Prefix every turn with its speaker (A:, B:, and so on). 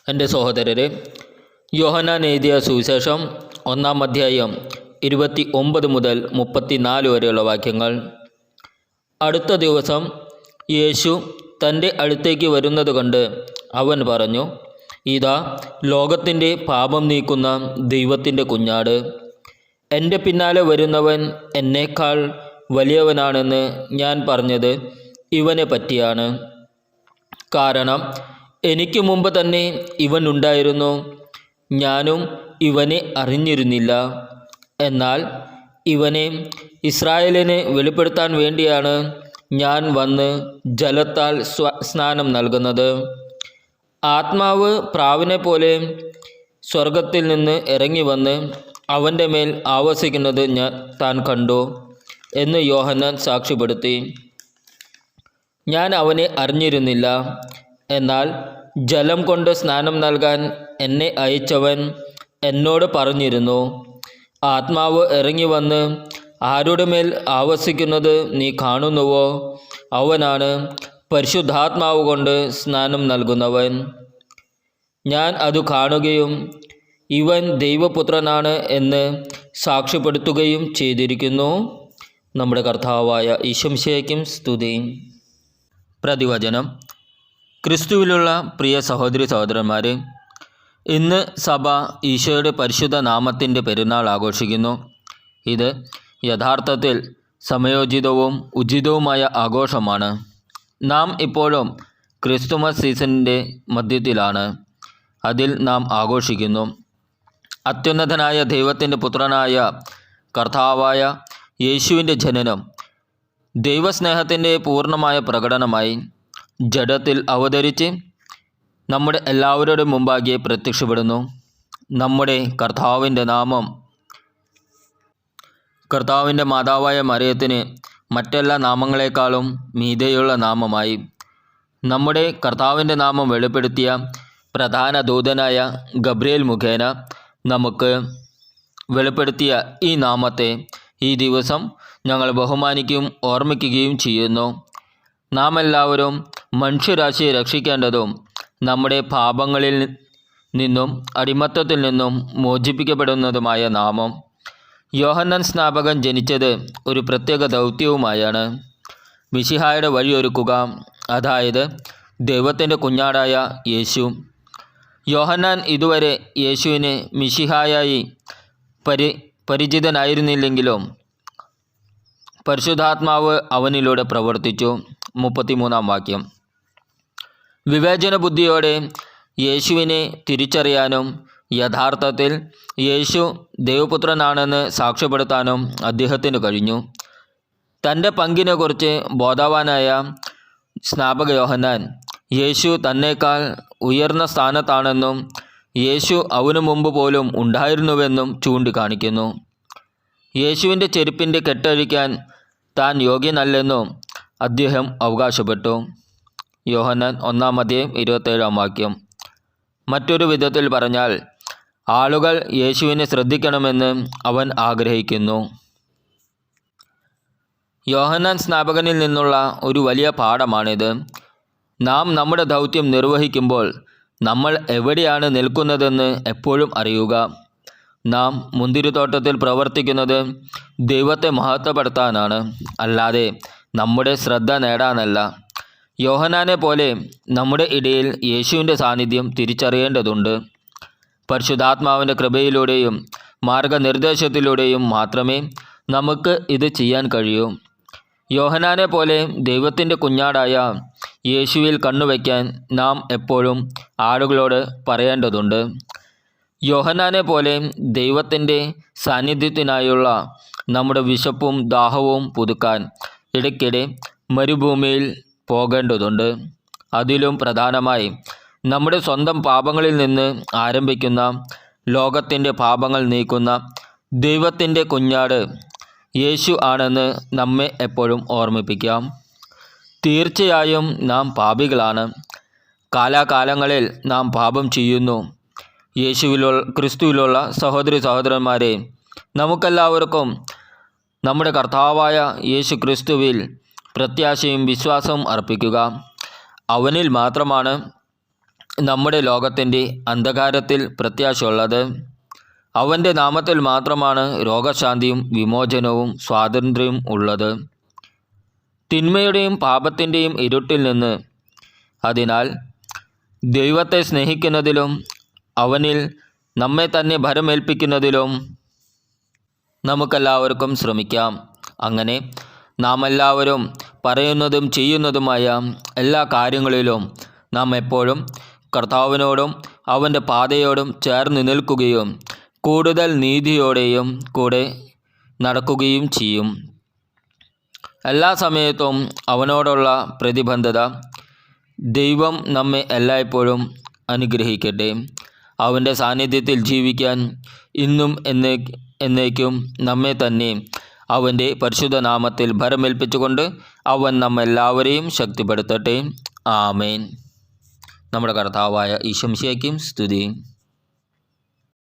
A: എൻ്റെ സഹോദരരെ, യോഹന്നാൻ എഴുതിയ സുവിശേഷം 1-ാം അധ്യായം 29 മുതൽ 34 വരെയുള്ള വാക്യങ്ങൾ. അടുത്ത ദിവസം യേശു തൻ്റെ അടുത്തേക്ക് വരുന്നത് കണ്ട് അവൻ പറഞ്ഞു, ഇതാ ലോകത്തിൻ്റെ പാപം നീക്കുന്ന ദൈവത്തിൻ്റെ കുഞ്ഞാട്. എൻ്റെ പിന്നാലെ വരുന്നവൻ എന്നേക്കാൾ വലിയവനാണെന്ന് ഞാൻ പറഞ്ഞത് ഇവനെ പറ്റിയാണ്. കാരണം എനിക്ക് മുമ്പ് തന്നെ ഇവൻ ഉണ്ടായിരുന്നു, ഞാനും ഇവനെ അറിഞ്ഞിരുന്നില്ല. എന്നാൽ ഇവനെ ഇസ്രായേലിന് വെളിപ്പെടുത്താൻ വേണ്ടിയാണ് ഞാൻ വന്ന് ജലത്താൽ സ്നാനം നൽകുന്നത്. ആത്മാവ് പ്രാവിനെ പോലെ സ്വർഗത്തിൽ നിന്ന് ഇറങ്ങി വന്ന് അവൻ്റെ മേൽ ആവസിക്കുന്നത് താൻ കണ്ടു എന്ന് യോഹന്നാൻ സാക്ഷ്യപ്പെടുത്തി. ഞാൻ അവനെ അറിഞ്ഞിരുന്നില്ല, എന്നാൽ ജലം കൊണ്ട് സ്നാനം നൽകാൻ എന്നെ അയച്ചവൻ എന്നോട് പറഞ്ഞിരുന്നു, ആത്മാവ് ഇറങ്ങി വന്ന് ആരുടെ മേൽ ആവസിക്കുന്നത് നീ കാണുന്നുവോ, അവനാണ് പരിശുദ്ധാത്മാവ് കൊണ്ട് സ്നാനം നൽകുന്നവൻ. ഞാൻ അത് കാണുകയും ഇവൻ ദൈവപുത്രനാണ് എന്ന് സാക്ഷ്യപ്പെടുത്തുകയും ചെയ്തിരിക്കുന്നു. നമ്മുടെ കർത്താവായ ഈശോമിശിഹായ്ക്കും സ്തുതി. പ്രതിവചനം. ക്രിസ്തുവിലുള്ള പ്രിയ സഹോദരി സഹോദരന്മാരെ, ഇന്ന് സഭ ഈശോയുടെ പരിശുദ്ധ നാമത്തിൻ്റെ പെരുന്നാൾ ആഘോഷിക്കുന്നു. ഇത് യഥാർത്ഥത്തിൽ സമയോചിതവും ഉചിതവുമായ ആഘോഷമാണ്. നാം ഇപ്പോഴും ക്രിസ്തുമസ് സീസണിൻ്റെ മധ്യത്തിലാണ്. അതിൽ നാം ആഘോഷിക്കുന്നു അത്യുന്നതനായ ദൈവത്തിൻ്റെ പുത്രനായ കർത്താവായ യേശുവിൻ്റെ ജനനം. ദൈവസ്നേഹത്തിൻ്റെ പൂർണ്ണമായ പ്രകടനമായി ജഡത്തിൽ അവതരിച്ച് നമ്മുടെ എല്ലാവരുടെയും മുമ്പാകെ പ്രത്യക്ഷപ്പെടുന്നു. നമ്മുടെ കർത്താവിൻ്റെ മാതാവായ മറിയത്തിന് മറ്റെല്ലാ നാമങ്ങളെക്കാളും മീതെയുള്ള നാമമായി നമ്മുടെ കർത്താവിൻ്റെ നാമം വെളിപ്പെടുത്തിയ പ്രധാന ദൂതനായ ഗബ്രിയേൽ മുഖേന നമുക്ക് വെളിപ്പെടുത്തിയ ഈ നാമത്തെ ഈ ദിവസം ഞങ്ങൾ ബഹുമാനിക്കുകയും ഓർമ്മിക്കുകയും ചെയ്യുന്നു. നാം എല്ലാവരും മനുഷ്യരാശിയെ രക്ഷിക്കേണ്ടതും നമ്മുടെ പാപങ്ങളിൽ നിന്നും അടിമത്തത്തിൽ നിന്നും മോചിപ്പിക്കപ്പെടുന്നതുമായ നാമം. യോഹന്നാൻ സ്നാപകൻ ജനിച്ചത് ഒരു പ്രത്യേക ദൗത്യവുമായാണ്, മിശിഹായുടെ വഴിയൊരുക്കുക, അതായത് ദൈവത്തിൻ്റെ കുഞ്ഞാടായ യേശു. യോഹന്നാൻ ഇതുവരെ യേശുവിന് മിശിഹായായി പരിചിതനായിരുന്നില്ലെങ്കിലും പരിശുദ്ധാത്മാവ് അവനിലൂടെ പ്രവർത്തിച്ചു. 33-ാം വാക്യം. വിവേചന ബുദ്ധിയോടെ യേശുവിനെ തിരിച്ചറിയാനും യഥാർത്ഥത്തിൽ യേശു ദൈവപുത്രനാണെന്ന് സാക്ഷ്യപ്പെടുത്താനും അദ്ദേഹത്തിന് കഴിഞ്ഞു. തൻ്റെ പങ്കിനെക്കുറിച്ച് ബോധവാനായ സ്നാപക യോഹന്നാൻ യേശു തന്നേക്കാൾ ഉയർന്ന സ്ഥാനത്താണെന്നും യേശു അവനു മുമ്പ് പോലും ഉണ്ടായിരുന്നുവെന്നും ചൂണ്ടിക്കാണിക്കുന്നു. യേശുവിൻ്റെ ചെരുപ്പിൻ്റെ കെട്ടഴിക്കാൻ താൻ യോഗ്യനല്ലെന്നും അദ്ദേഹം അവകാശപ്പെട്ടു. യോഹന്നാൻ 1-ാം അധ്യായം 27-ാം വാക്യം. മറ്റൊരു വിധത്തിൽ പറഞ്ഞാൽ, ആളുകൾ യേശുവിനെ ശ്രദ്ധിക്കണമെന്ന് അവൻ ആഗ്രഹിക്കുന്നു. യോഹന്നാൻ സ്നാപകനിൽ നിന്നുള്ള ഒരു വലിയ പാഠമാണിത്. നാം നമ്മുടെ ദൗത്യം നിർവഹിക്കുമ്പോൾ നമ്മൾ എവിടെയാണ് നിൽക്കുന്നതെന്ന് എപ്പോഴും അറിയുക. നാം മുന്തിരിത്തോട്ടത്തിൽ പ്രവർത്തിക്കുന്നത് ദൈവത്തെ മഹത്വപ്പെടുത്താനാണ്, അല്ലാതെ നമ്മുടെ ശ്രദ്ധ നേടാനല്ല. യോഹന്നാനെ പോലെ നമ്മുടെ ഇടയിൽ യേശുവിൻ്റെ സാന്നിധ്യം തിരിച്ചറിയേണ്ടതുണ്ട്. പരിശുദ്ധാത്മാവിൻ്റെ കൃപയിലൂടെയും മാർഗനിർദ്ദേശത്തിലൂടെയും മാത്രമേ നമുക്ക് ഇത് ചെയ്യാൻ കഴിയൂ. യോഹന്നാനെ പോലെ ദൈവത്തിൻ്റെ കുഞ്ഞാടായ യേശുവിൽ കണ്ണുവയ്ക്കാൻ നാം എപ്പോഴും ആളുകളോട് പറയേണ്ടതുണ്ട്. യോഹന്നാനെ പോലെ ദൈവത്തിൻ്റെ സാന്നിധ്യത്തിനായുള്ള നമ്മുടെ വിശപ്പും ദാഹവും പുതുക്കാൻ ഇടയ്ക്കിടെ മരുഭൂമിയിൽ പോകേണ്ടതുണ്ട്. അതിലും പ്രധാനമായി നമ്മുടെ സ്വന്തം പാപങ്ങളിൽ നിന്ന് ആരംഭിക്കുന്ന ലോകത്തിൻ്റെ പാപങ്ങൾ നീക്കുന്ന ദൈവത്തിൻ്റെ കുഞ്ഞാട് യേശു ആണെന്ന് നമ്മെ എപ്പോഴും ഓർമ്മിപ്പിക്കാം. തീർച്ചയായും നാം പാപികളാണ്. കാലാകാലങ്ങളിൽ നാം പാപം ചെയ്യുന്നു. ക്രിസ്തുവിലുള്ള സഹോദരി സഹോദരന്മാരെ, നമുക്കെല്ലാവർക്കും നമ്മുടെ കർത്താവായ യേശു ക്രിസ്തുവിൽ പ്രത്യാശയും വിശ്വാസവും അർപ്പിക്കുക. അവനിൽ മാത്രമാണ് നമ്മുടെ ലോകത്തിൻ്റെ അന്ധകാരത്തിൽ പ്രത്യാശയുള്ളത്. അവൻ്റെ നാമത്തിൽ മാത്രമാണ് രോഗശാന്തിയും വിമോചനവും സ്വാതന്ത്ര്യവും ഉള്ളത്. തിന്മയുടെയും പാപത്തിൻ്റെയും ഇരുട്ടിൽ നിന്ന് അതിനാൽ ദൈവത്തെ സ്നേഹിക്കുന്നതിലും അവനിൽ നമ്മെ തന്നെ ഭരമേൽപ്പിക്കുന്നതിലും നമുക്കെല്ലാവർക്കും ശ്രമിക്കാം. അങ്ങനെ നാം എല്ലാവരും പറയുന്നതും ചെയ്യുന്നതുമായ എല്ലാ കാര്യങ്ങളിലും നാം എപ്പോഴും കർത്താവിനോടും അവൻ്റെ പാതയോടും ചേർന്ന് നിൽക്കുകയും കൂടുതൽ നീതിയോടെയും കൂടെ നടക്കുകയും ചെയ്യും. എല്ലാ സമയത്തും അവനോടുള്ള പ്രതിബദ്ധത ദൈവം നമ്മെ എല്ലായ്പ്പോഴും അനുഗ്രഹിക്കട്ടെ. അവൻ്റെ സാന്നിധ്യത്തിൽ ജീവിക്കാൻ ഇന്നും എന്നേക്കും നമ്മെ തന്നെ അവൻ്റെ പരിശുദ്ധ നാമത്തിൽ ഭരമേൽപ്പിച്ചുകൊണ്ട് അവൻ നമ്മെല്ലാവരെയും ശക്തിപ്പെടുത്തട്ടെ. ആമേൻ. നമ്മുടെ കർത്താവായ ഈശോ മിശിഹായ്ക്കും സ്തുതി.